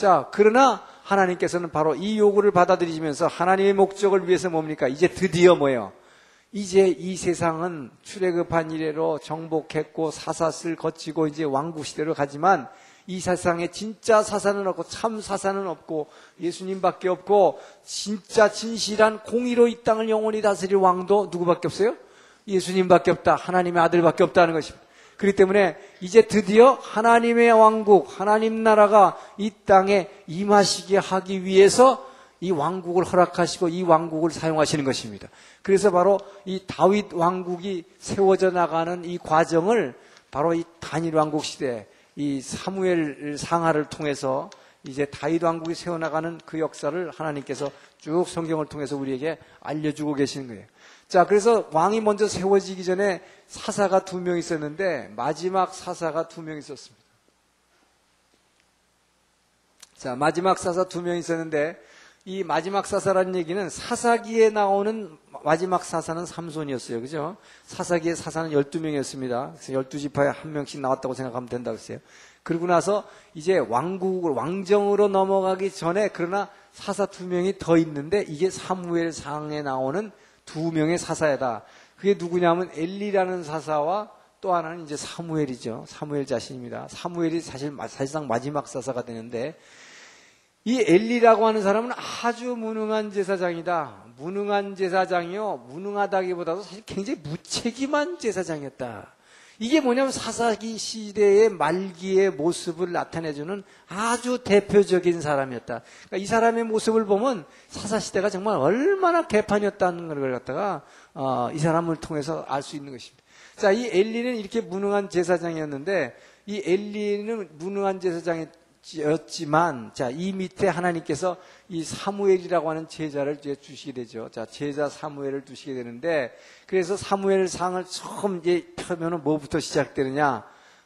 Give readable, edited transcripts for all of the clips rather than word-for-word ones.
자, 그러나 하나님께서는 바로 이 요구를 받아들이시면서 하나님의 목적을 위해서 뭡니까? 이제 드디어 뭐예요? 이제 이 세상은 출애굽한 이래로 정복했고 사사슬 거치고 이제 왕국 시대로 가지만 이 세상에 진짜 사사는 없고 참 사사는 없고 예수님밖에 없고 진짜 진실한 공의로 이 땅을 영원히 다스릴 왕도 누구밖에 없어요? 예수님밖에 없다. 하나님의 아들밖에 없다는 것입니다. 그렇기 때문에 이제 드디어 하나님의 왕국, 하나님 나라가 이 땅에 임하시게 하기 위해서 이 왕국을 허락하시고 이 왕국을 사용하시는 것입니다. 그래서 바로 이 다윗 왕국이 세워져 나가는 이 과정을 바로 이 단일 왕국 시대, 이 사무엘 상하를 통해서 이제 다윗 왕국이 세워나가는 그 역사를 하나님께서 쭉 성경을 통해서 우리에게 알려주고 계시는 거예요. 자, 그래서 왕이 먼저 세워지기 전에 사사가 2명 있었는데 마지막 사사가 2명 있었습니다. 자, 마지막 사사 2명 있었는데 이 마지막 사사라는 얘기는 사사기에 나오는 마지막 사사는 삼손이었어요. 그죠? 사사기의 사사는 12명이었습니다. 그래서 12지파에 1명씩 나왔다고 생각하면 된다고 했어요. 그러고 나서 이제 왕정으로 넘어가기 전에 그러나 사사 2명이 더 있는데 이게 사무엘상에 나오는 2명의 사사이다. 그게 누구냐면 엘리라는 사사와 또 하나는 이제 사무엘이죠. 사무엘 자신입니다. 사무엘이 사실상 마지막 사사가 되는데 이 엘리라고 하는 사람은 아주 무능한 제사장이다. 무능한 제사장이요. 무능하다기보다도 사실 굉장히 무책임한 제사장이었다. 이게 뭐냐면 사사기 시대의 말기의 모습을 나타내주는 아주 대표적인 사람이었다. 그러니까 이 사람의 모습을 보면 사사시대가 정말 얼마나 개판이었다는 걸 갖다가 이 사람을 통해서 알 수 있는 것입니다. 자, 이 엘리는 이렇게 무능한 제사장이었는데 이 엘리는 무능한 제사장이었지만 자, 이 밑에 하나님께서 이 사무엘이라고 하는 제자를 이제 주시게 되죠. 자, 제자 사무엘을 두시게 되는데 그래서 사무엘 상을 처음 이제 펴면은 뭐부터 시작되느냐?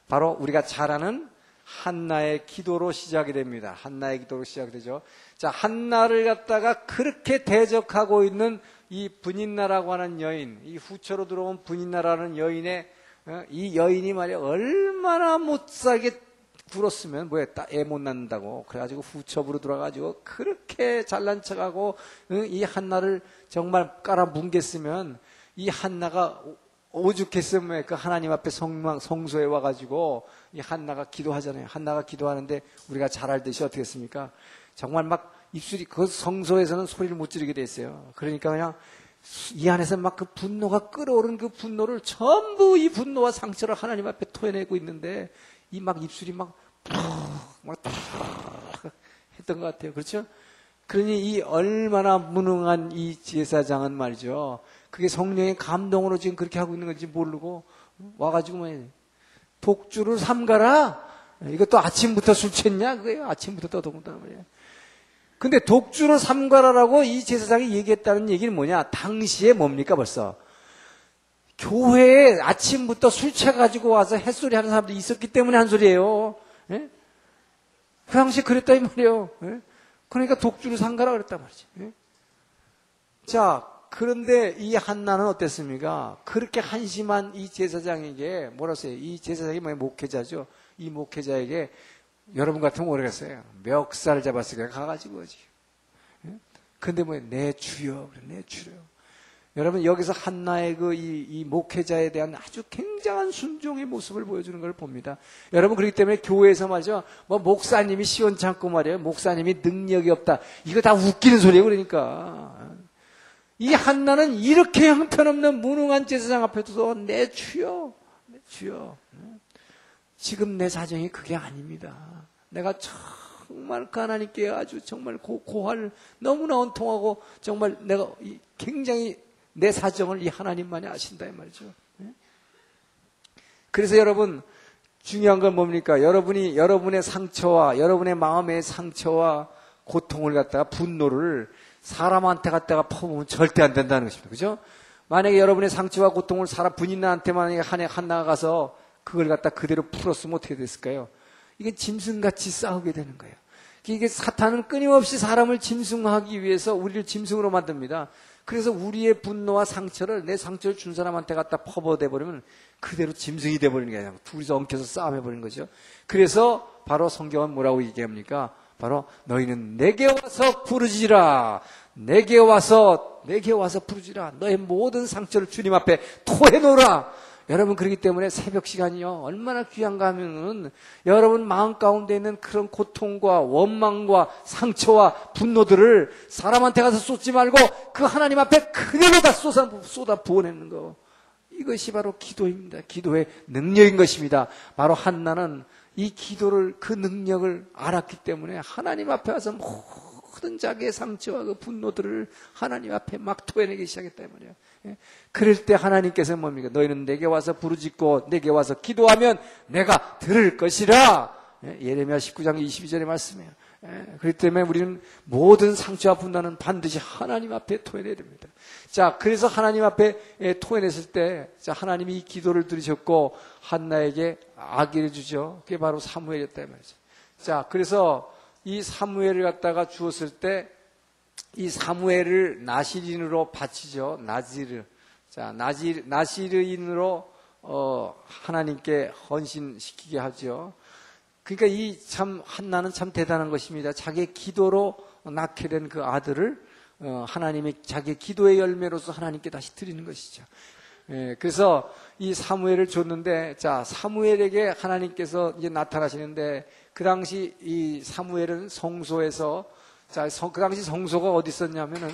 바로 우리가 잘 아는 한나의 기도로 시작이 됩니다. 한나의 기도로 시작되죠. 자, 한나를 갖다가 그렇게 대적하고 있는 이 분인나라고 하는 여인, 이 후처로 들어온 분인나라는 여인의 이 여인이 말이야 얼마나 못살게 굴었으면 뭐야 애 못 낳는다고 그래가지고 후첩으로 들어가가지고 그렇게 잘난 척하고 이 한나를 정말 깔아 뭉갰으면 이 한나가 오죽했으면 그 하나님 앞에 성소에 와가지고 이 한나가 기도하잖아요. 한나가 기도하는데 우리가 잘 알듯이 어떻게 했습니까? 정말 막 입술이 그 성소에서는 소리를 못 지르게 돼 있어요. 그러니까 그냥 이 안에서 막 그 분노가 끓어오른 그 분노를 전부 이 분노와 상처를 하나님 앞에 토해내고 있는데 이 막 입술이 막 했던 것 같아요. 그렇죠? 그러니 이 얼마나 무능한 이 제사장은 말이죠. 그게 성령의 감동으로 지금 그렇게 하고 있는 건지 모르고 와가지고 뭐 독주를 삼가라. 이것도 아침부터 술 취했냐? 그거예요. 아침부터 떠들었단 말이에요. 근데 독주를 삼가라라고 이 제사장이 얘기했다는 얘기는 뭐냐? 당시에 뭡니까 벌써? 교회에 아침부터 술 취해가지고 와서 햇소리 하는 사람들이 있었기 때문에 한 소리예요. 예? 그 당시에 그랬다 이 말이에요. 예? 그러니까 독주를 삼가라 그랬단 말이지. 예? 자, 그런데 이 한나는 어땠습니까? 그렇게 한심한 이 제사장에게 뭐라 했어요? 이 제사장이 뭐예요? 목회자죠. 이 목회자에게 여러분 같으면 모르겠어요. 멱살 잡았으니까 가가지고 오지. 예? 근데 뭐예요? 내 주여. 그래, 내 주여. 여러분 여기서 한나의 이 목회자에 대한 아주 굉장한 순종의 모습을 보여주는 걸 봅니다. 여러분 그렇기 때문에 교회에서 말이죠. 뭐 목사님이 시원찮고 말이에요. 목사님이 능력이 없다. 이거 다 웃기는 소리예요. 그러니까 이 한나는 이렇게 형편없는 무능한 제사장 앞에서도 내 주여, 내 주여. 지금 내 사정이 그게 아닙니다. 내가 정말 하나님께 아주 정말 고할 너무나 원통하고 정말 내가 굉장히 내 사정을 이 하나님만이 아신다 이 말이죠. 그래서 여러분 중요한 건 뭡니까? 여러분이 여러분의 상처와 여러분의 마음의 상처와 고통을 갖다가 분노를 사람한테 갖다가 퍼부으면 절대 안 된다는 것입니다. 그죠? 만약에 여러분의 상처와 고통을 분인나한테 만약에 한나가 가서 그걸 갖다 그대로 풀었으면 어떻게 됐을까요? 이게 짐승같이 싸우게 되는 거예요. 이게 사탄은 끊임없이 사람을 짐승하기 위해서 우리를 짐승으로 만듭니다. 그래서 우리의 분노와 상처를 내 상처를 준 사람한테 갖다 퍼부어대버리면 그대로 짐승이 돼버리는 거예요. 둘이서 엉켜서 싸움해버리는 거죠. 그래서 바로 성경은 뭐라고 얘기합니까? 바로 너희는 내게 와서 부르짖으라. 내게 와서 부르짖으라. 너의 모든 상처를 주님 앞에 토해놓으라. 여러분, 그렇기 때문에 새벽 시간이요, 얼마나 귀한가 하면은 여러분 마음 가운데 있는 그런 고통과 원망과 상처와 분노들을 사람한테 가서 쏟지 말고 그 하나님 앞에 그대로 다 쏟아 부어내는 거. 이것이 바로 기도입니다. 기도의 능력인 것입니다. 바로 한나는 이 기도를, 그 능력을 알았기 때문에 하나님 앞에 와서 모든 자기의 상처와 그 분노들을 하나님 앞에 막 토해내기 시작했단 말이에요. 그럴 때 하나님께서 뭡니까? 너희는 내게 와서 부르짖고 내게 와서 기도하면 내가 들을 것이라. 예레미야 19장 22절의 말씀이에요. 그렇기 때문에 우리는 모든 상처와 분노는 반드시 하나님 앞에 토해내야 됩니다. 자, 그래서 하나님 앞에 토해냈을 때, 자, 하나님이 이 기도를 들으셨고 한나에게 아기를 주죠. 그게 바로 사무엘이었단 말이죠. 자, 그래서 이 사무엘을 갖다가 주었을 때 이 사무엘을 나시린으로 바치죠. 나지르. 자, 나시르인으로 하나님께 헌신시키게 하죠. 그러니까 이 참 한나는 참 대단한 것입니다. 자기의 기도로 낳게 된 그 아들을 하나님이 자기의 기도의 열매로서 하나님께 다시 드리는 것이죠. 그래서 이 사무엘을 줬는데, 자, 사무엘에게 하나님께서 이제 나타나시는데, 그 당시 이 사무엘은 성소에서, 자, 그 당시 성소가 어디 있었냐면은,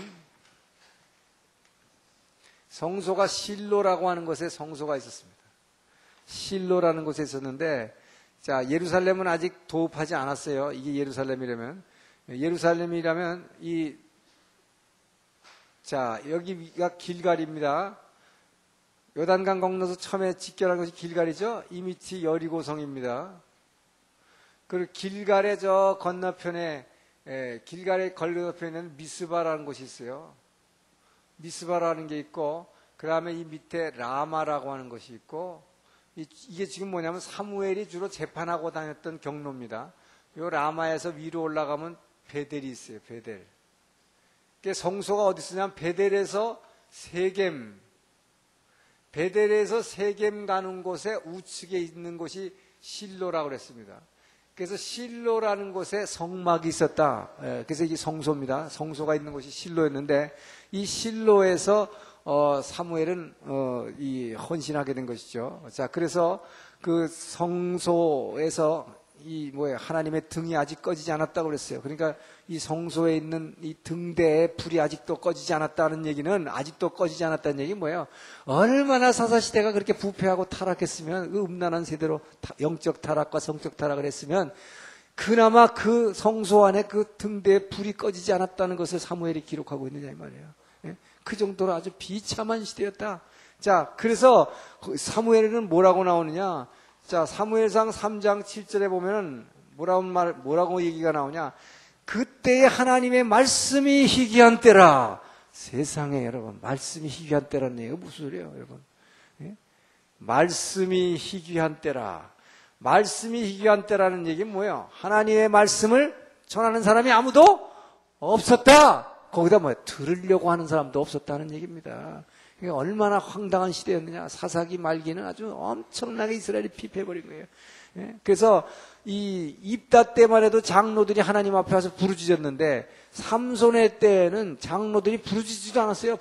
성소가 실로라고 하는 곳에 성소가 있었습니다. 실로라는 곳에 있었는데, 자, 예루살렘은 아직 도읍하지 않았어요. 이게 예루살렘이라면. 자, 여기가 길갈입니다. 요단강 건너서 처음에 직결한 것이 길갈이죠. 이 밑이 여리고성입니다. 그리고 길갈의 저 건너편에, 길갈의 건너편에는 미스바라는 곳이 있어요. 미스바라는 게 있고, 그 다음에 이 밑에 라마라고 하는 것이 있고, 이게 지금 뭐냐면 사무엘이 주로 재판하고 다녔던 경로입니다. 요 라마에서 위로 올라가면 베델이 있어요. 베델. 성소가 어디 있으냐면 베델에서 세겜 가는 곳에 우측에 있는 곳이 실로라고 그랬습니다. 그래서 실로라는 곳에 성막이 있었다. 그래서 이게 성소입니다. 성소가 있는 곳이 실로였는데, 이 실로에서 사무엘은 이 헌신하게 된 것이죠. 자, 그래서 그 성소에서 하나님의 등이 아직 꺼지지 않았다고 그랬어요. 그러니까 이 성소에 있는 이 등대의 불이 아직도 꺼지지 않았다는 얘기는, 아직도 꺼지지 않았다는 얘기는 뭐예요? 얼마나 사사시대가 그렇게 부패하고 타락했으면, 그 음란한 세대로 영적 타락과 성적 타락을 했으면, 그나마 그 성소 안에 그 등대의 불이 꺼지지 않았다는 것을 사무엘이 기록하고 있느냐 이 말이에요. 그 정도로 아주 비참한 시대였다. 자, 그래서 사무엘은 뭐라고 나오느냐? 자, 사무엘상 3장 7절에 보면은 뭐라고 얘기가 나오냐? 그때의 하나님의 말씀이 희귀한 때라. 세상에 여러분, 말씀이 희귀한 때라는 얘기가 무슨 소리예요, 여러분? 말씀이 희귀한 때라. 말씀이 희귀한 때라는 얘기는 뭐예요? 하나님의 말씀을 전하는 사람이 아무도 없었다. 거기다 들으려고 하는 사람도 없었다는 얘기입니다. 이게 얼마나 황당한 시대였느냐. 사사기 말기는 아주 엄청나게 이스라엘이 피폐해버린 거예요. 그래서 이 입다 때만 해도 장로들이 하나님 앞에 와서 부르짖었는데, 삼손의 때에는 장로들이 부르짖지도 않았어요.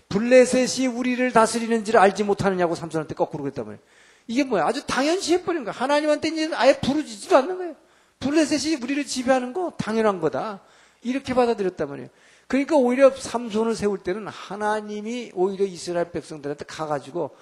블레셋이 우리를 다스리는지를 알지 못하느냐고 삼손한테 거꾸로 그랬단 말이에요. 이게 뭐야? 아주 당연시 해버린 거야. 하나님한테 이제 아예 부르짖지도 않는 거예요. 블레셋이 우리를 지배하는 거 당연한 거다. 이렇게 받아들였단 말이에요. 그러니까 오히려 삼손을 세울 때는 하나님이 오히려 이스라엘 백성들한테 가가지고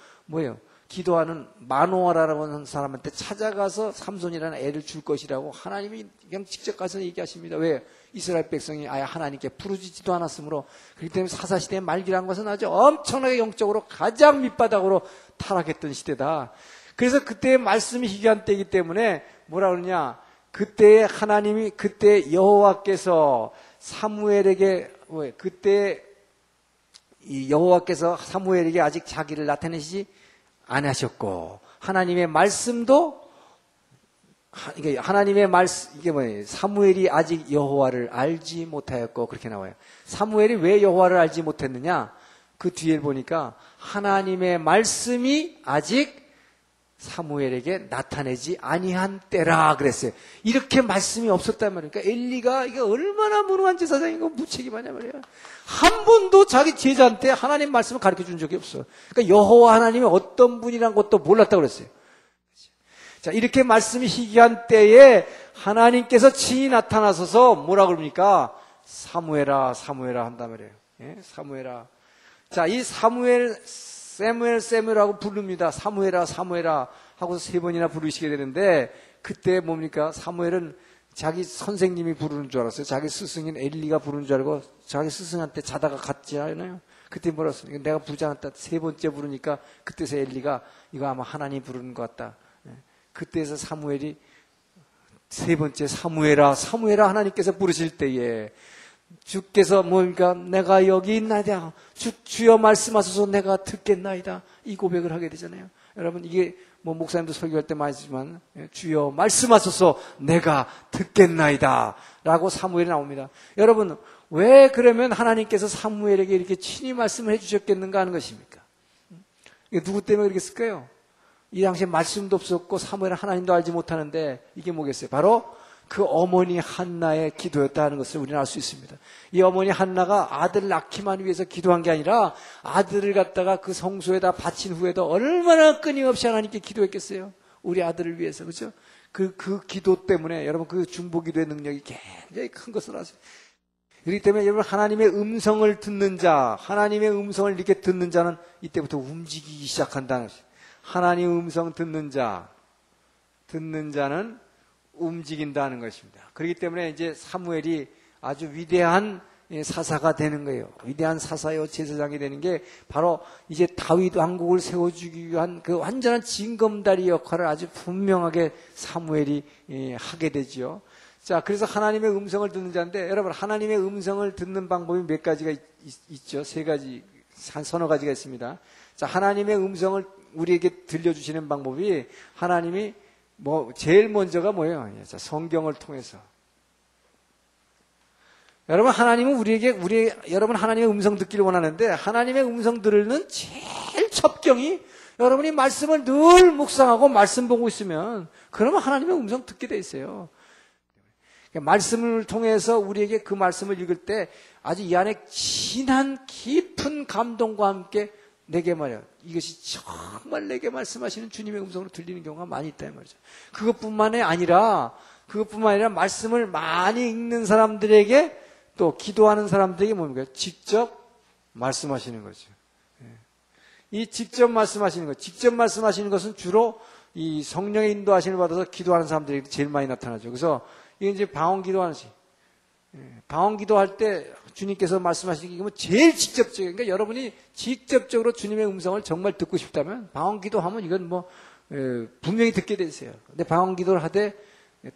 기도하는 마노아라라고 하는 사람한테 찾아가서 삼손이라는 애를 줄 것이라고 하나님이 그냥 직접 가서 얘기하십니다. 왜? 이스라엘 백성이 아예 하나님께 부르짖지도 않았으므로. 그렇기 때문에 사사시대의 말기라는 것은 아주 엄청나게 영적으로 가장 밑바닥으로 타락했던 시대다. 그래서 그때의 말씀이 희귀한 때이기 때문에 뭐라 그러냐? 그때 여호와께서 사무엘에게, 그때 여호와께서 사무엘에게 아직 자기를 나타내시지 않으셨고, 하나님의 말씀도, 하나님의 말씀, 이게 뭐예요? 사무엘이 아직 여호와를 알지 못하였고, 그렇게 나와요. 사무엘이 왜 여호와를 알지 못했느냐? 그 뒤에 보니까 하나님의 말씀이 아직 사무엘에게 나타내지 아니한 때라 그랬어요. 이렇게 말씀이 없었단 말이에요. 그러니까 엘리가 이게 얼마나 무능한 제사장이고 무책임하냐 말이에요. 한 번도 자기 제자한테 하나님 말씀을 가르쳐 준 적이 없어. 그러니까 여호와 하나님이 어떤 분이란 것도 몰랐다고 그랬어요. 자, 이렇게 말씀이 희귀한 때에 하나님께서 친히 나타나셔서 뭐라 그럽니까? 사무엘아, 사무엘아 한단 말이에요. 예? 사무엘아. 자, 이 사무엘하고 부릅니다. 사무엘아, 사무엘아 하고 3번이나 부르시게 되는데, 그때 뭡니까? 사무엘은 자기 선생님이 부르는 줄 알았어요. 자기 스승인 엘리가 부르는 줄 알고, 자기 스승한테 자다가 갔지 않아요? 그때 뭐라 했어요? 내가 부르지 않았다. 3번째 부르니까, 그때서 엘리가 이거 아마 하나님 부르는 것 같다. 그때서 사무엘이 3번째 사무엘아, 사무엘아 하나님께서 부르실 때에 주께서 뭡니까? 내가 여기 있나이다. 주여 말씀하소서 내가 듣겠나이다. 이 고백을 하게 되잖아요. 여러분 이게 뭐 목사님도 설교할 때 많이 하지만 주여 말씀하소서 내가 듣겠나이다. 라고 사무엘이 나옵니다. 여러분 왜 그러면 하나님께서 사무엘에게 이렇게 친히 말씀을 해주셨겠는가 하는 것입니까? 이게 누구 때문에 그렇게 했을까요? 이 당시에 말씀도 없었고 사무엘은 하나님도 알지 못하는데 이게 뭐겠어요? 바로 그 어머니 한나의 기도였다 하는 것을 우리는 알 수 있습니다. 이 어머니 한나가 아들 낳기만 위해서 기도한 게 아니라 아들을 갖다가 그 성소에다 바친 후에도 얼마나 끊임없이 하나님께 기도했겠어요? 우리 아들을 위해서, 그렇죠? 그 기도 때문에 여러분 그 중보기도의 능력이 굉장히 큰 것을 아세요. 그렇기 때문에 여러분 하나님의 음성을 듣는 자, 하나님의 음성을 이렇게 듣는 자는 이때부터 움직이기 시작한다는 것이에요. 하나님 음성 듣는 자는 움직인다는 것입니다. 그렇기 때문에 이제 사무엘이 아주 위대한 사사가 되는 거예요. 위대한 사사요 제사장이 되는 게 바로 이제 다윗 왕국을 세워주기 위한 그 완전한 징검다리 역할을 아주 분명하게 사무엘이 하게 되죠. 자, 그래서 하나님의 음성을 듣는 자인데 여러분 하나님의 음성을 듣는 방법이 몇 가지가 있죠. 3가지, 한 서너 가지가 있습니다. 자, 하나님의 음성을 우리에게 들려주시는 방법이 하나님이 제일 먼저가 뭐예요? 자, 성경을 통해서. 여러분, 하나님은 여러분 하나님의 음성 듣기를 원하는데, 하나님의 음성 들으는 제일 첩경이 여러분이 말씀을 늘 묵상하고 말씀 보고 있으면, 그러면 하나님의 음성 듣게 돼 있어요. 말씀을 통해서 우리에게 그 말씀을 읽을 때 아주 이 안에 진한 깊은 감동과 함께 내게 말이야. 이것이 정말 내게 말씀하시는 주님의 음성으로 들리는 경우가 많이 있다 말이죠. 그것뿐만이 아니라 말씀을 많이 읽는 사람들에게 또 기도하는 사람들에게 뭡니까? 직접 말씀하시는 거죠. 이 직접 말씀하시는 것은 주로 이 성령의 인도하심을 받아서 기도하는 사람들에게 제일 많이 나타나죠. 그래서 이게 이제 방언 기도하는 시. 방언 기도할 때 주님께서 말씀하시는 게 제일 직접적인, 그러니까 여러분이 직접적으로 주님의 음성을 정말 듣고 싶다면 방언 기도하면 이건 분명히 듣게 되세요. 근데 방언 기도를 하되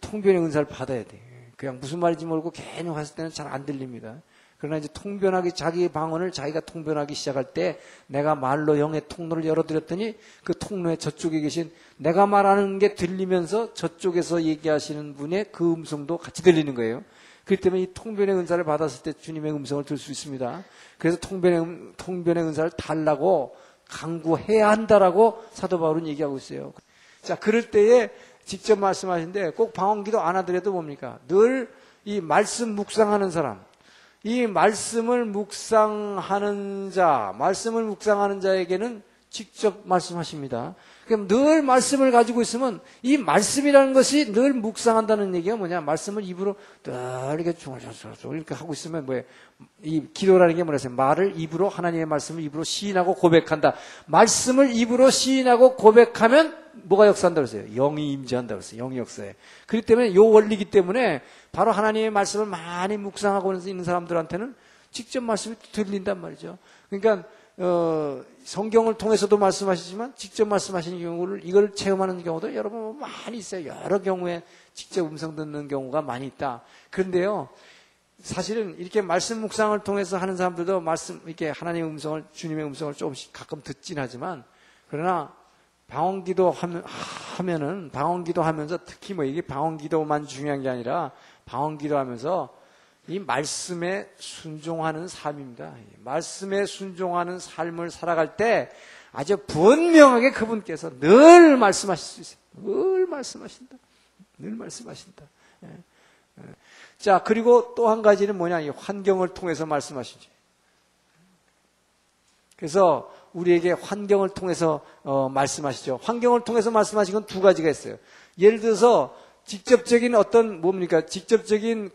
통변의 은사를 받아야 돼. 그냥 무슨 말인지 모르고 괜히 했을 때는 잘 안 들립니다. 그러나 이제 자기 방언을 자기가 통변하기 시작할 때 내가 말로 영의 통로를 열어드렸더니 그 통로에 저쪽에 계신 내가 말하는 게 들리면서 저쪽에서 얘기하시는 분의 그 음성도 같이 들리는 거예요. 그렇기 때문에 이 통변의 은사를 받았을 때 주님의 음성을 들을 수 있습니다. 그래서 통변의 은사를 달라고 강구해야 한다라고 사도 바울은 얘기하고 있어요. 자, 그럴 때에 직접 말씀하시는데 꼭 방언기도 안 하더라도 뭡니까? 늘 이 말씀 묵상하는 사람, 이 말씀을 묵상하는 자에게는 직접 말씀하십니다. 그럼 늘 말씀을 가지고 있으면 이 말씀이라는 것이 늘 묵상한다는 얘기가 뭐냐? 말씀을 입으로 늘 이렇게 이렇게 하고 있으면 뭐예요? 이 기도라는 게 뭐라서 말을 입으로 하나님의 말씀을 입으로 시인하고 고백한다. 말씀을 입으로 시인하고 고백하면 뭐가 역사한다고 했어요? 영이 임재한다고 했어요. 영이 역사해. 그렇기 때문에 이 원리이기 때문에 바로 하나님의 말씀을 많이 묵상하고 있는 사람들한테는 직접 말씀이 들린단 말이죠. 그러니까 성경을 통해서도 말씀하시지만 직접 말씀하시는 경우를 이걸 체험하는 경우도 여러분 많이 있어요. 여러 경우에 직접 음성 듣는 경우가 많이 있다. 그런데요, 사실은 이렇게 말씀 묵상을 통해서 하는 사람들도 이렇게 하나님의 음성을, 주님의 음성을 조금씩 가끔 듣긴 하지만, 그러나 방언기도 하면서 특히 이게 방언기도만 중요한 게 아니라 방언기도 하면서 이 말씀에 순종하는 삶입니다. 말씀에 순종하는 삶을 살아갈 때 아주 분명하게 그분께서 늘 말씀하실 수 있어요. 늘 말씀하신다. 늘 말씀하신다. 자, 그리고 또 한 가지는 뭐냐? 이 환경을 통해서 말씀하시지. 그래서 우리에게 환경을 통해서 말씀하시죠. 환경을 통해서 말씀하신 건 두 가지가 있어요. 예를 들어서 직접적인 어떤 뭡니까? 직접적인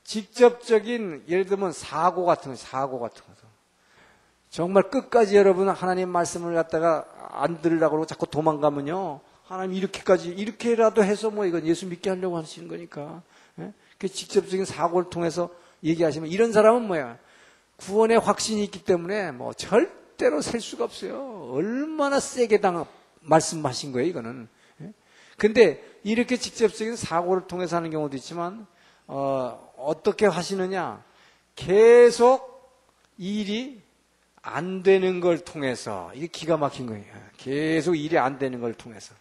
직접적인 예를 들면 사고 같은 거. 정말 끝까지 여러분 하나님 말씀을 갖다가 안 들으려고 그러고 자꾸 도망가면요. 하나님 이렇게라도 해서 뭐 이건 예수 믿게 하려고 하시는 거니까. 예? 그 직접적인 사고를 통해서 얘기하시면 이런 사람은 뭐야? 구원의 확신이 있기 때문에 뭐 절대로 셀 수가 없어요. 얼마나 세게 말씀하신 거예요, 이거는. 예? 근데 이렇게 직접적인 사고를 통해서 하는 경우도 있지만, 어떻게 하시느냐? 계속 일이 안 되는 걸 통해서, 이게 기가 막힌 거예요. 계속 일이 안 되는 걸 통해서.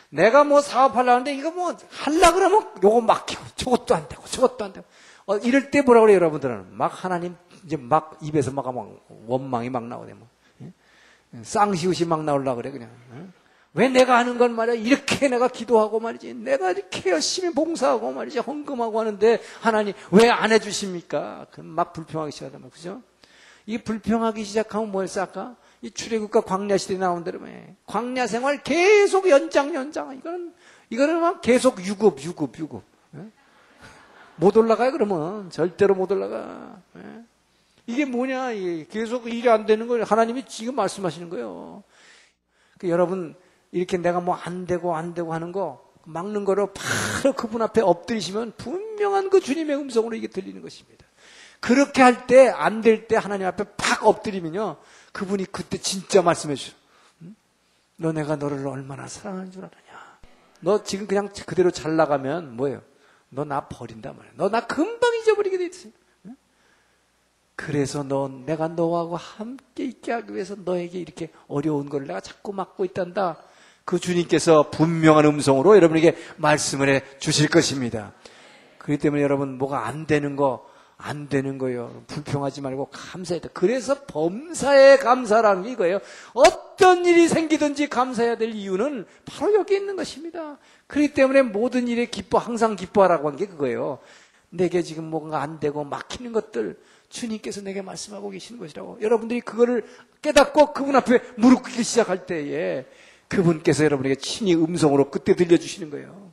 내가 뭐 사업하려고 하는데 이거 뭐 하려고 그러면 요거 막히고 저것도 안 되고 저것도 안 되고. 이럴 때 뭐라고 그래요, 여러분들은? 막 하나님 이제 막 입에서 막 원망이 막 나오네. 뭐. 쌍시옷이 막 나오려고 그래, 그냥. 왜 내가 하는 건 말이야. 이렇게 내가 기도하고 말이지. 내가 이렇게 열심히 봉사하고 말이지. 헌금하고 하는데 하나님 왜 안 해주십니까? 그럼 막 불평하기 시작하단 말이야. 그죠? 이 불평하기 시작하면 뭘 쌓까? 이 출애굽과 광야 시대에 나온 대로 광야 생활 계속 연장. 이거는 막 계속 유급. 못 올라가요, 그러면. 절대로 못 올라가. 이게 뭐냐? 계속 일이 안 되는 걸 하나님이 지금 말씀하시는 거예요. 여러분, 이렇게 내가 뭐 안 되고 하는 거, 막는 거로 바로 그분 앞에 엎드리시면 분명한 그 주님의 음성으로 이게 들리는 것입니다. 그렇게 할 때, 안 될 때 하나님 앞에 팍 엎드리면요. 그분이 그때 진짜 말씀해 주셔. 너 내가 너를 얼마나 사랑하는 줄 아느냐. 너 지금 그냥 그대로 잘 나가면 뭐예요? 너 나 버린단 말이야. 너 나 금방 잊어버리게 돼 있어. 그래서 내가 너하고 함께 있게 하기 위해서 너에게 이렇게 어려운 걸 내가 자꾸 막고 있단다. 그 주님께서 분명한 음성으로 여러분에게 말씀을 해 주실 것입니다. 그렇기 때문에 여러분 뭐가 안 되는 거예요. 불평하지 말고 감사해야 돼. 그래서 범사에 감사라는 게 이거예요. 어떤 일이 생기든지 감사해야 될 이유는 바로 여기 있는 것입니다. 그렇기 때문에 모든 일에 항상 기뻐하라고 한 게 그거예요. 내게 지금 뭔가 안 되고 막히는 것들 주님께서 내게 말씀하고 계시는 것이라고. 여러분들이 그거를 깨닫고 그분 앞에 무릎 꿇기 시작할 때에 그분께서 여러분에게 친히 음성으로 그때 들려주시는 거예요.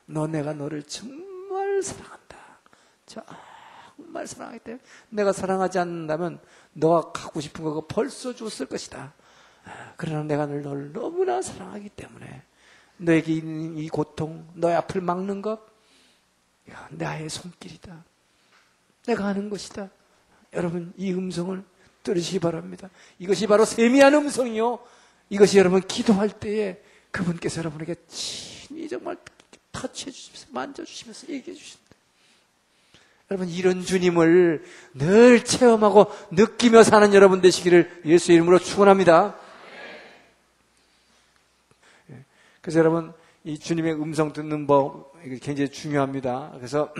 너 내가 너를 정말 사랑한다. 정말 사랑하기 때문에 내가 사랑하지 않는다면 너가 갖고 싶은 거 벌써 줬을 것이다. 그러나 내가 너를 너무나 사랑하기 때문에 너에게 있는 이 고통, 너의 앞을 막는 것 나의 손길이다. 내가 하는 것이다. 여러분 이 음성을 들으시기 바랍니다. 이것이 바로 세미한 음성이요. 이것이 여러분 기도할 때에 그분께서 여러분에게 친히 정말 터치해 주시면서 만져주시면서 얘기해 주신다. 여러분 이런 주님을 늘 체험하고 느끼며 사는 여러분 되시기를 예수 이름으로 축원합니다. 그래서 여러분 이 주님의 음성 듣는 법 굉장히 중요합니다. 그래서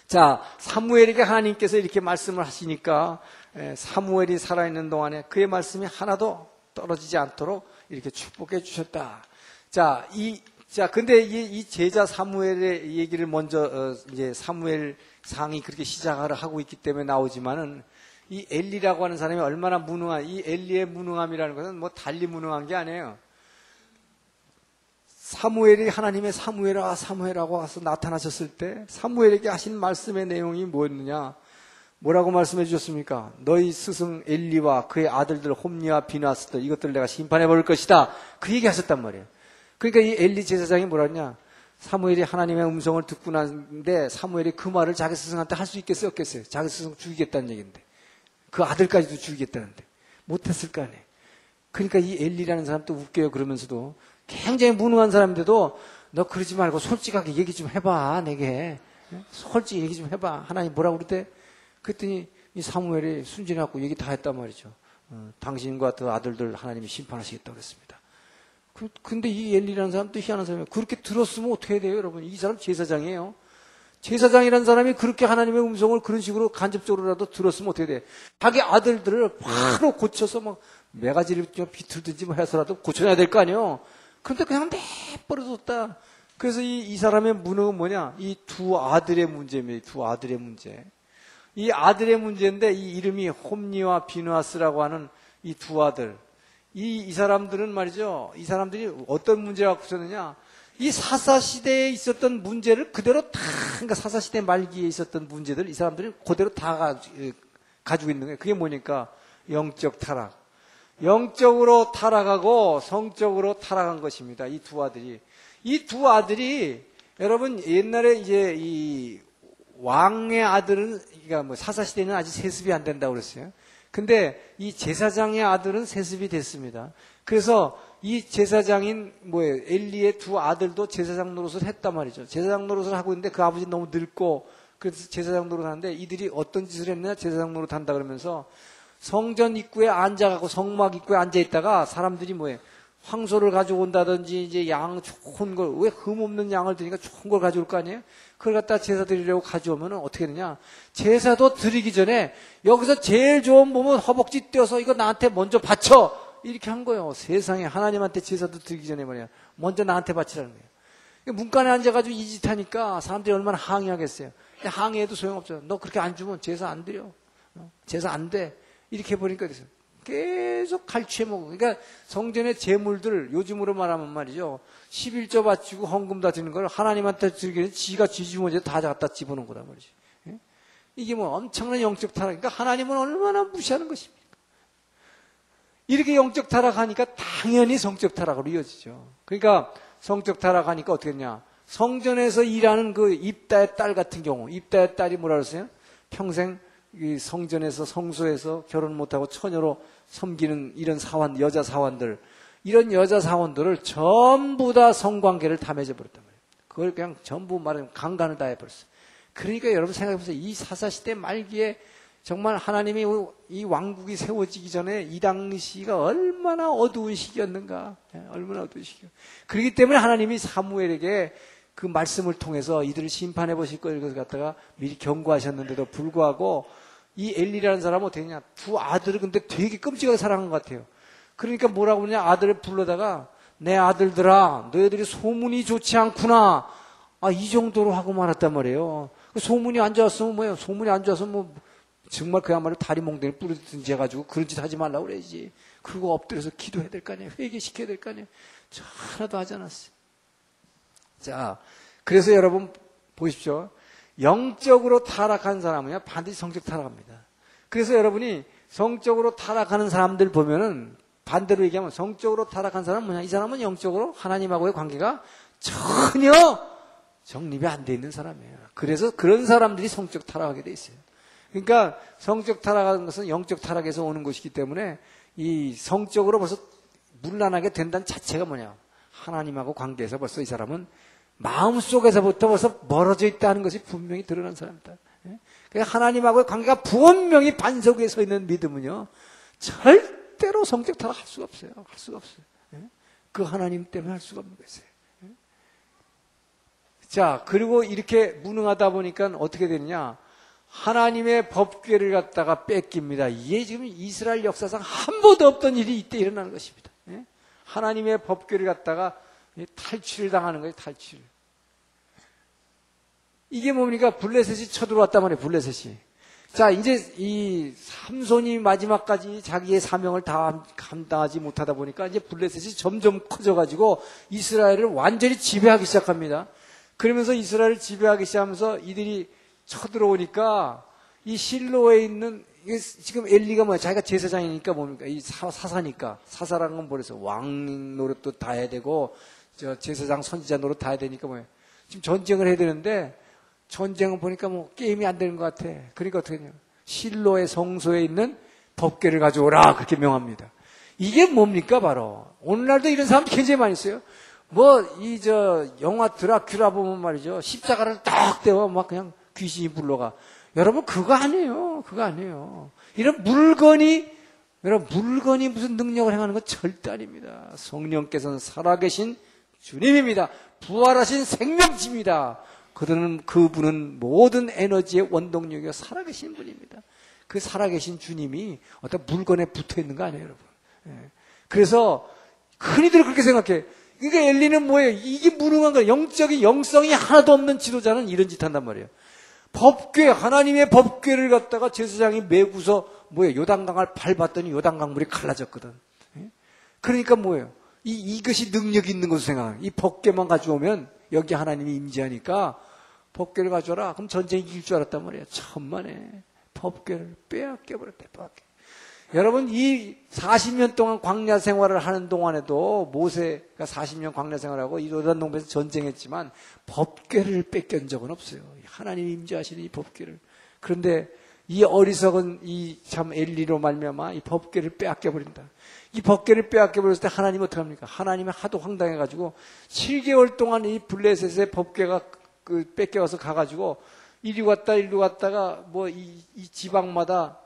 자 사무엘에게 하나님께서 이렇게 말씀을 하시니까 사무엘이 살아있는 동안에 그의 말씀이 하나도 떨어지지 않도록 이렇게 축복해 주셨다. 근데 이 제자 사무엘의 얘기를 먼저 이제 사무엘 상이 그렇게 시작을 하고 있기 때문에 나오지만은 이 엘리라고 하는 사람이 얼마나 이 엘리의 무능함이라는 것은 뭐 달리 무능한 게 아니에요. 사무엘이 하나님의 사무엘하고 와서 나타나셨을 때 사무엘에게 하신 말씀의 내용이 뭐였느냐? 뭐라고 말씀해 주셨습니까? 너희 스승 엘리와 그의 아들들 홈리와 비나스들 이것들을 내가 심판해 버릴 것이다. 그 얘기 하셨단 말이에요. 그러니까 이 엘리 제사장이 뭐라 했냐? 사무엘이 하나님의 음성을 듣고 났는데 사무엘이 그 말을 자기 스승한테 할 수 있겠어요? 없겠어요? 자기 스승 죽이겠다는 얘기인데 그 아들까지도 죽이겠다는데 못했을 거 아니에요. 그러니까 이 엘리라는 사람 또 웃겨요. 그러면서도 굉장히 무능한 사람인데도 너 그러지 말고 솔직하게 얘기 좀 해봐. 내게 솔직히 얘기 좀 해봐. 하나님 뭐라고 그러대? 그랬더니 이 사무엘이 순진해갖고 얘기 다 했단 말이죠. 당신과 그 아들들 하나님이 심판하시겠다고 그랬습니다. 근데 이 엘리라는 사람 또 희한한 사람이에요. 그렇게 들었으면 어떻게 해야 돼요, 여러분? 이 사람 제사장이에요. 제사장이라는 사람이 그렇게 하나님의 음성을 그런 식으로 간접적으로라도 들었으면 어떻게 돼? 자기 아들들을 바로 고쳐서 막 매가지를 비틀든지 뭐 해서라도 고쳐야 될 거 아니에요. 그런데 그냥 내버려뒀다. 그래서 이 사람의 무능은 뭐냐? 이 두 아들의 문제입니다. 두 아들의 문제. 이 아들의 문제인데 이 이름이 홈니와 비누아스라고 하는 이 두 아들. 이 사람들은 말이죠. 이 사람들이 어떤 문제를 갖고 있었느냐? 이 사사시대에 있었던 문제를 그대로 다, 그러니까 사사시대 말기에 있었던 문제들, 이 사람들이 그대로 다 가지고 있는 거예요. 그게 뭐니까? 영적 타락. 영적으로 타락하고 성적으로 타락한 것입니다. 이 두 아들이. 이 두 아들이, 여러분, 옛날에 이제 이 왕의 아들은, 그러니까 뭐 사사시대는 아직 세습이 안 된다고 그랬어요. 근데 이 제사장의 아들은 세습이 됐습니다. 그래서 이 제사장인 엘리의 두 아들도 제사장 노릇을 했단 말이죠. 제사장 노릇을 하고 있는데 그 아버지 너무 늙고 그래서 제사장 노릇 하는데 이들이 어떤 짓을 했느냐? 제사장 노릇 한다 그러면서 성전 입구에 앉아가고 성막 입구에 앉아 있다가 사람들이 황소를 가져온다든지 이제 양 좋은 걸, 왜 흠없는 양을 드니까 좋은 걸 가져올 거 아니에요? 그걸 갖다 제사 드리려고 가져오면 어떻게 되냐? 제사도 드리기 전에 여기서 제일 좋은 몸은 허벅지 떼어서 이거 나한테 먼저 바쳐! 이렇게 한 거예요. 세상에 하나님한테 제사도 드리기 전에 말이야. 먼저 나한테 바치라는 거예요. 문간에 앉아가지고 이 짓 하니까 사람들이 얼마나 항의하겠어요. 항의해도 소용없죠. 너 그렇게 안 주면 제사 안 드려. 제사 안 돼. 이렇게 해버리니까 그래서 계속 갈취해 먹어. 그러니까 성전의 제물들, 요즘으로 말하면 말이죠. 11조 바치고 헌금 다 드리는 걸 하나님한테 드리기는 지가 쥐주머니에 다 갖다 집어넣은 거란 말이죠. 이게 엄청난 영적 타락. 그러니까 하나님은 얼마나 무시하는 것입니까? 이렇게 영적 타락하니까 당연히 성적 타락으로 이어지죠. 그러니까 성적 타락하니까 어떻게 했냐. 성전에서 일하는 그 입다의 딸 같은 경우, 입다의 딸이 뭐라 그랬어요? 평생 이 성전에서 성소에서 결혼 못하고 처녀로 섬기는 이런 사원, 여자 사원들, 이런 여자 사원들을 전부 다 성관계를 다 맺어버렸단 말이에요. 그걸 그냥 전부 말하면 강간을 다 해버렸어요. 그러니까 여러분 생각해보세요. 이 사사시대 말기에 정말 하나님이 이 왕국이 세워지기 전에 이 당시가 얼마나 어두운 시기였는가. 얼마나 어두운 시기였는가. 그렇기 때문에 하나님이 사무엘에게 그 말씀을 통해서 이들을 심판해 보실 것을 갖다가 미리 경고하셨는데도 불구하고 이 엘리라는 사람은 어떻게 했냐. 두 아들을 근데 되게 끔찍하게 사랑한 것 같아요. 그러니까 뭐라고 그러냐. 아들을 불러다가 내 아들들아 너희들이 소문이 좋지 않구나. 이 정도로 하고 말았단 말이에요. 소문이 안 좋았으면 뭐예요. 소문이 안 좋아서 정말 그야말로 다리 몽둥이 뿌리든지 해가지고 그런 짓 하지 말라고 그래야지. 그리고 엎드려서 기도해야 될 거 아니에요. 회개시켜야 될 거 아니에요. 저 하나도 하지 않았어요. 자, 그래서 여러분 보십시오. 영적으로 타락한 사람은요 반드시 성적 타락합니다. 그래서 여러분이 성적으로 타락하는 사람들 보면은 반대로 얘기하면 성적으로 타락한 사람은 뭐냐? 이 사람은 영적으로 하나님하고의 관계가 전혀 정립이 안 돼 있는 사람이에요. 그래서 그런 사람들이 성적 타락하게 돼 있어요. 그러니까 성적 타락하는 것은 영적 타락에서 오는 것이기 때문에 이 성적으로 벌써 문란하게 된다는 자체가 뭐냐? 하나님하고 관계에서 벌써 이 사람은 마음속에서부터 벌써 멀어져 있다는 것이 분명히 드러난 사람이다. 그러니까 하나님하고의 관계가 분명히 반석 위에 서 있는 믿음은요. 절대로 성적 타락할 수가 없어요. 할 수가 없어요. 그 하나님 때문에 할 수가 없는 것이에요. 자, 그리고 이렇게 무능하다 보니까 어떻게 되느냐? 하나님의 법궤를 갖다가 뺏깁니다. 이게 지금 이스라엘 역사상 한 번도 없던 일이 이때 일어나는 것입니다. 하나님의 법궤를 갖다가 탈취를 당하는 거예요. 탈취를. 이게 뭡니까? 블레셋이 쳐들어왔단 말이에요. 블레셋이. 자, 이제 이 삼손이 마지막까지 자기의 사명을 다 감당하지 못하다 보니까 이제 블레셋이 점점 커져가지고 이스라엘을 완전히 지배하기 시작합니다. 그러면서 이스라엘을 지배하기 시작하면서 이들이 쳐들어오니까 이 실로에 있는 지금 엘리가 뭐야? 자기가 제사장이니까 뭡니까? 이 사사니까. 사사라는 건 뭐래서 왕 노릇도 다 해야 되고 제사장 선지자 노릇 다 해야 되니까 뭐예요? 지금 전쟁을 해야 되는데 전쟁은 보니까 게임이 안 되는 것 같아. 그러니까 어떻게 해요? 실로의 성소에 있는 법궤를 가져오라 그렇게 명합니다. 이게 뭡니까? 바로 오늘날도 이런 사람 굉장히 많이 있어요. 영화 드라큘라 보면 말이죠. 십자가를 딱 떼어 막 그냥 귀신이 불러가. 여러분 그거 아니에요. 그거 아니에요. 이런 물건이 무슨 능력을 행하는 건 절대 아닙니다. 성령께서는 살아계신 주님입니다. 부활하신 생명체입니다. 그분은 모든 에너지의 원동력이요 살아계신 분입니다. 그 살아계신 주님이 어떤 물건에 붙어 있는 거 아니에요, 여러분? 예. 그래서 흔히들 그렇게 생각해. 그러니까 엘리는 뭐예요? 이게 무능한 거예요. 영적인 영성이 하나도 없는 지도자는 이런 짓 한단 말이에요. 법궤, 하나님의 법궤를 갖다가 제사장이 메고서 뭐예요? 요단강을 밟았더니 요단강물이 갈라졌거든. 예? 그러니까 뭐예요? 이것이 능력 있는 것으로 생각해요. 이 법궤만 가져오면 여기 하나님이 임재하니까 법궤를 가져와라. 그럼 전쟁이 이길 줄 알았단 말이에요. 천만에 법궤를 빼앗겨버렸대. 여러분, 이 40년 동안 광야 생활을 하는 동안에도 모세가 40년 광야 생활하고 이 요단 동편에서 전쟁했지만 법궤를 뺏긴 적은 없어요. 하나님이 임재하시는 이 법궤를. 그런데 이 어리석은 이 참 엘리로 말미암아 이 법궤를 빼앗겨 버린다. 이 법궤를 빼앗겨 버렸을 때 하나님은 어떻게 합니까? 하나님은 하도 황당해 가지고 7개월 동안 이 블레셋의 법궤가 뺏겨서 가 가지고 이리 왔다 일로 갔다가 뭐 이 지방마다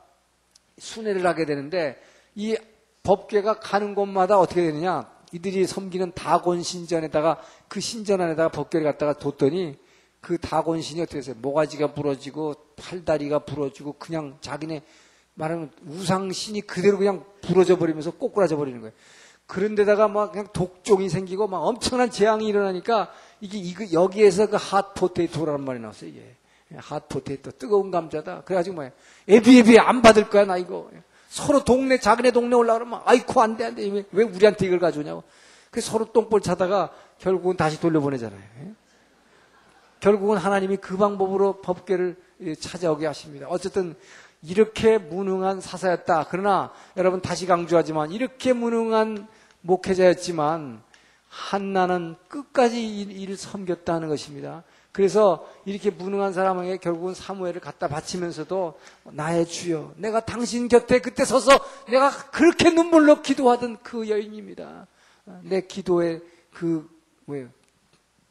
순회를 하게 되는데 이 법궤가 가는 곳마다 어떻게 되느냐? 이들이 섬기는 다곤 신전에다가 그 신전 안에다가 법궤를 갖다가 뒀더니 그 다곤 신이 어떻게 됐어요? 모가지가 부러지고 팔다리가 부러지고 그냥 자기네 말하면 우상신이 그대로 그냥 부러져 버리면서 꼬꾸라져 버리는 거예요. 그런데다가 막 그냥 독종이 생기고 막 엄청난 재앙이 일어나니까 이게 여기에서 그 핫포테이토라는 말이 나왔어요. 이게 핫포테이토 뜨거운 감자다. 그래가지고 뭐야 에비 안 받을 거야 나 이거. 서로 자기네 동네 올라가면 아이쿠 안 돼 왜 우리한테 이걸 가져오냐고. 그 서로 똥볼 차다가 결국은 다시 돌려보내잖아요. 결국은 하나님이 그 방법으로 법궤를 찾아오게 하십니다. 어쨌든 이렇게 무능한 사사였다. 그러나 여러분 다시 강조하지만 이렇게 무능한 목회자였지만 한나는 끝까지 이를 섬겼다는 것입니다. 그래서 이렇게 무능한 사람에게 결국은 사무엘을 갖다 바치면서도 나의 주여 내가 당신 곁에 그때 서서 내가 그렇게 눈물로 기도하던 그 여인입니다. 내 기도에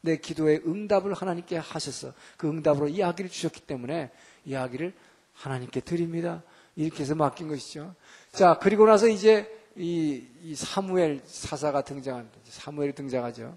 내 기도에 응답을 하나님께 하셔서 그 응답으로 이 아기를 주셨기 때문에 이 아기를 하나님께 드립니다. 이렇게 해서 맡긴 것이죠. 자, 그리고 나서 이제 이 사무엘 사사가 등장합니다. 사무엘이 등장하죠.